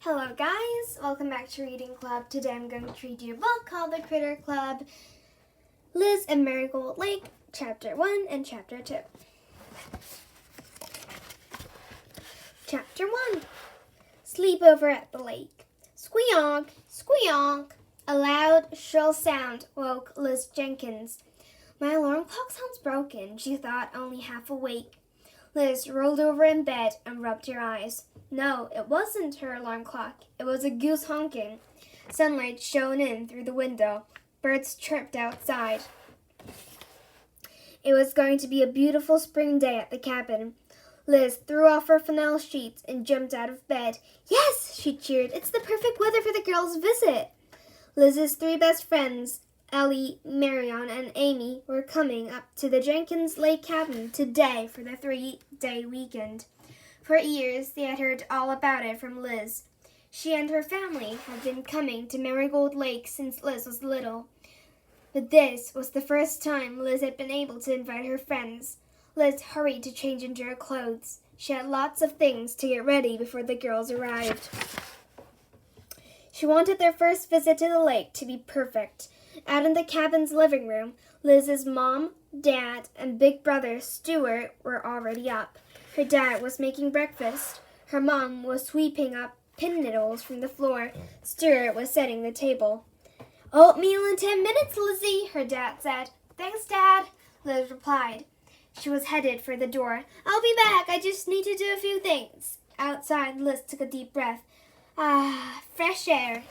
Hello guys, welcome back to Reading Club. Today I'm going to read you a book called The Critter Club, Liz and Marigold Lake, Chapter 1 and Chapter 2. Chapter 1, Sleepover at the Lake. Squeonk, squeonk. A loud, shrill sound woke Liz Jenkins. My alarm clock sounds broken, she thought, only half awake. Liz rolled over in bed and rubbed her eyes. No, it wasn't her alarm clock. It was a goose honking. Sunlight shone in through the window. Birds chirped outside. It was going to be a beautiful spring day at the cabin. Liz threw off her flannel sheets and jumped out of bed. Yes, she cheered. It's the perfect weather for the girls' visit. Liz's three best friends, Ellie, Marion, and Amy, were coming up to the Jenkins Lake cabin today for the 3-day weekend. For years, they had heard all about it from Liz. She and her family had been coming to Marigold Lake since Liz was little. But this was the first time Liz had been able to invite her friends. Liz hurried to change into her clothes. She had lots of things to get ready before the girls arrived. She wanted their first visit to the lake to be perfect. Out in the cabin's living room, Liz's mom, dad, and big brother, Stuart, were already up. Her dad was making breakfast. Her mom was sweeping up pin needles from the floor. Stuart was setting the table. Oatmeal in 10 minutes, Lizzie, her dad said. Thanks, Dad, Liz replied. She was headed for the door. I'll be back. I just need to do a few things. Outside, Liz took a deep breath. Fresh air.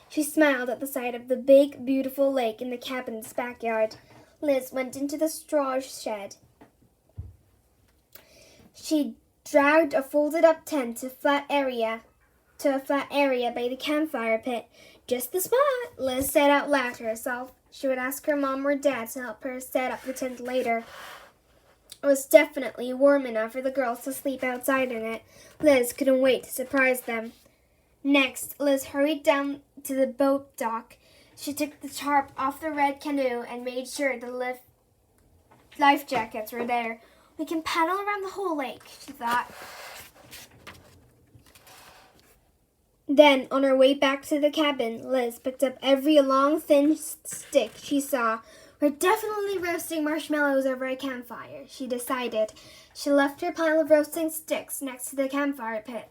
She smiled at the sight of the big, beautiful lake in the cabin's backyard. Liz went into the straw shed. She dragged a folded-up tent to a flat area by the campfire pit. Just the spot, Liz said out loud to herself. She would ask her mom or dad to help her set up the tent later. It was definitely warm enough for the girls to sleep outside in it. Liz couldn't wait to surprise them. Next, Liz hurried down to the boat dock. She took the tarp off the red canoe and made sure the life jackets were there. We can paddle around the whole lake, she thought. Then, on her way back to the cabin, Liz picked up every long, thin stick she saw. We're definitely roasting marshmallows over a campfire, she decided. She left her pile of roasting sticks next to the campfire pit.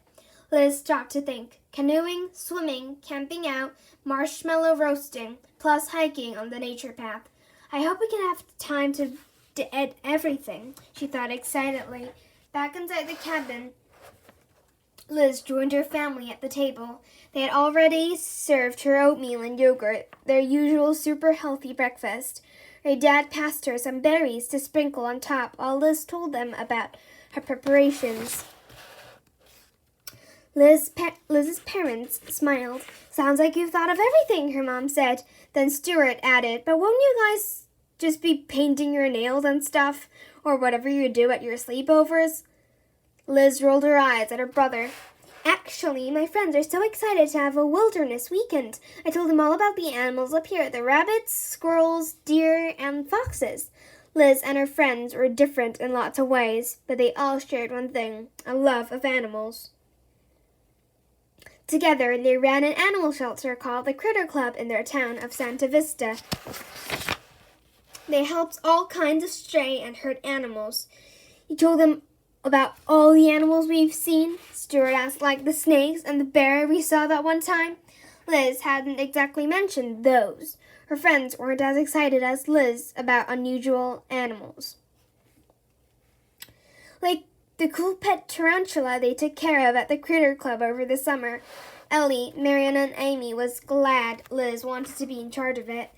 Liz stopped to think. Canoeing, swimming, camping out, marshmallow roasting, plus hiking on the nature path. I hope we can have time to eat everything, she thought excitedly. Back inside the cabin, Liz joined her family at the table. They had already served her oatmeal and yogurt, their usual super healthy breakfast. Her dad passed her some berries to sprinkle on top while Liz told them about her preparations. Liz's parents smiled. Sounds like you've thought of everything, her mom said. Then Stuart added, but won't you guys just be painting your nails and stuff, or whatever you do at your sleepovers? Liz rolled her eyes at her brother. Actually, my friends are so excited to have a wilderness weekend. I told them all about the animals up here, the rabbits, squirrels, deer, and foxes. Liz and her friends were different in lots of ways, but they all shared one thing, a love of animals. Together, they ran an animal shelter called the Critter Club in their town of Santa Vista. They helped all kinds of stray and hurt animals. You told them about all the animals we've seen? Stuart asked, like the snakes and the bear we saw that one time. Liz hadn't exactly mentioned those. Her friends weren't as excited as Liz about unusual animals. Like the cool pet tarantula they took care of at the Critter Club over the summer. Ellie, Marion, and Amy was glad Liz wanted to be in charge of it.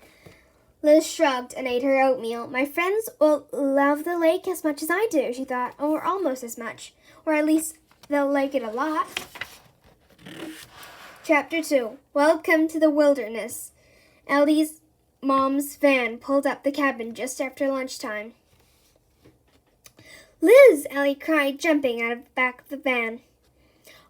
Liz shrugged and ate her oatmeal. My friends will love the lake as much as I do, she thought, or almost as much. Or at least they'll like it a lot. Chapter 2. Welcome to the wilderness. Ellie's mom's van pulled up the cabin just after lunchtime. Liz, Ellie cried, jumping out of the back of the van.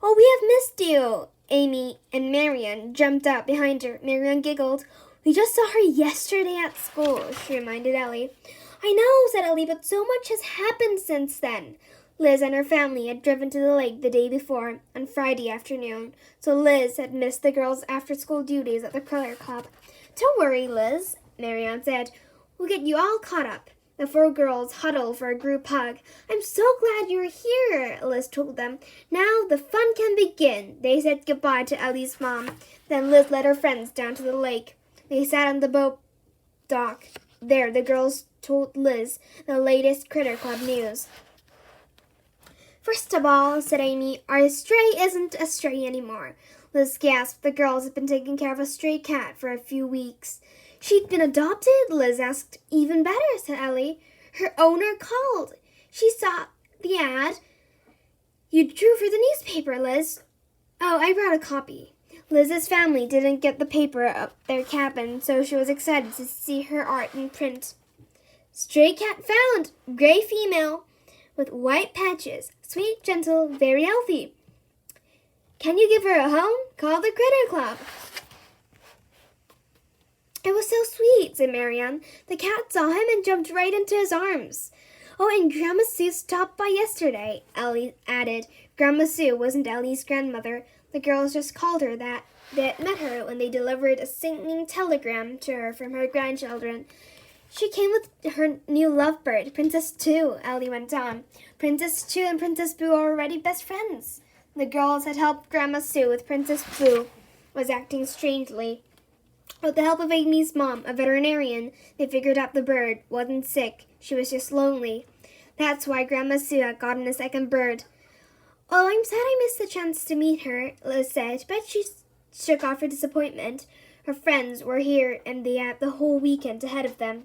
Oh, we have missed you. Amy and Marion jumped up behind her. Marion giggled. We just saw her yesterday at school, she reminded Ellie. I know, said Ellie, but so much has happened since then. Liz and her family had driven to the lake the day before, on Friday afternoon, so Liz had missed the girls' after-school duties at the prayer club. Don't worry, Liz, Marianne said. We'll get you all caught up. The 4 girls huddled for a group hug. I'm so glad you're here, Liz told them. Now the fun can begin. They said goodbye to Ellie's mom. Then Liz led her friends down to the lake. They sat on the boat dock. There, the girls told Liz the latest Critter Club news. First of all, said Amy, our stray isn't a stray anymore. Liz gasped. The girls had been taking care of a stray cat for a few weeks. She'd been adopted? Liz asked. Even better, said Ellie. Her owner called. She saw the ad you drew for the newspaper, Liz. Oh, I brought a copy. Liz's family didn't get the paper up their cabin, so she was excited to see her art in print. Stray cat found. Gray female with white patches. Sweet, gentle, very healthy. Can you give her a home? Call the Critter Club. It was so sweet, said Marianne. The cat saw him and jumped right into his arms. Oh, and Grandma Sue stopped by yesterday, Ellie added. Grandma Sue wasn't Ellie's grandmother. The girls just called her that. They had met her when they delivered a singing telegram to her from her grandchildren. She came with her new lovebird, Princess Two, Ellie went on. Princess Two and Princess Boo are already best friends. The girls had helped Grandma Sue with Princess Boo was acting strangely. With the help of Amy's mom, a veterinarian, they figured out the bird wasn't sick. She was just lonely. That's why Grandma Sue had gotten a second bird. Oh, I'm sad I missed the chance to meet her, Liz said, but she shook off her disappointment. Her friends were here and they had the whole weekend ahead of them.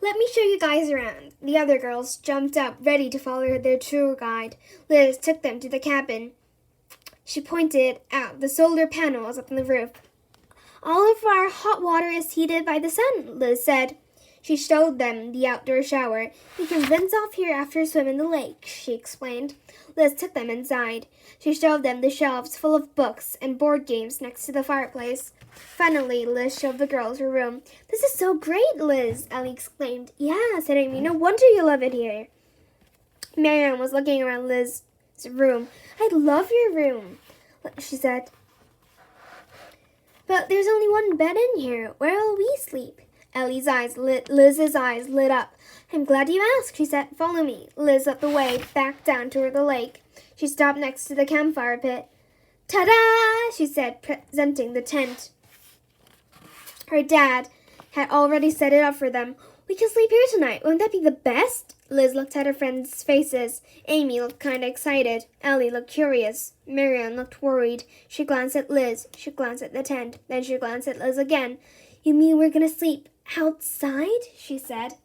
Let me show you guys around. The other girls jumped up, ready to follow their tour guide. Liz took them to the cabin. She pointed out the solar panels up on the roof. All of our hot water is heated by the sun, Liz said. She showed them the outdoor shower. We can rinse off here after a swim in the lake, she explained. Liz took them inside. She showed them the shelves full of books and board games next to the fireplace. Finally, Liz showed the girls her room. This is so great, Liz, Ellie exclaimed. Yeah, said Amy. No wonder you love it here. Marianne was looking around Liz's room. I love your room, she said. But there's only one bed in here. Where will we sleep? Liz's eyes lit up. I'm glad you asked, she said. Follow me. Liz led the way back down toward the lake. She stopped next to the campfire pit. Ta-da! She said, presenting the tent. Her dad had already set it up for them. We can sleep here tonight. Wouldn't that be the best? Liz looked at her friends' faces. Amy looked kind of excited. Ellie looked curious. Marianne looked worried. She glanced at Liz. She glanced at the tent. Then she glanced at Liz again. You mean we're going to sleep outside? She said.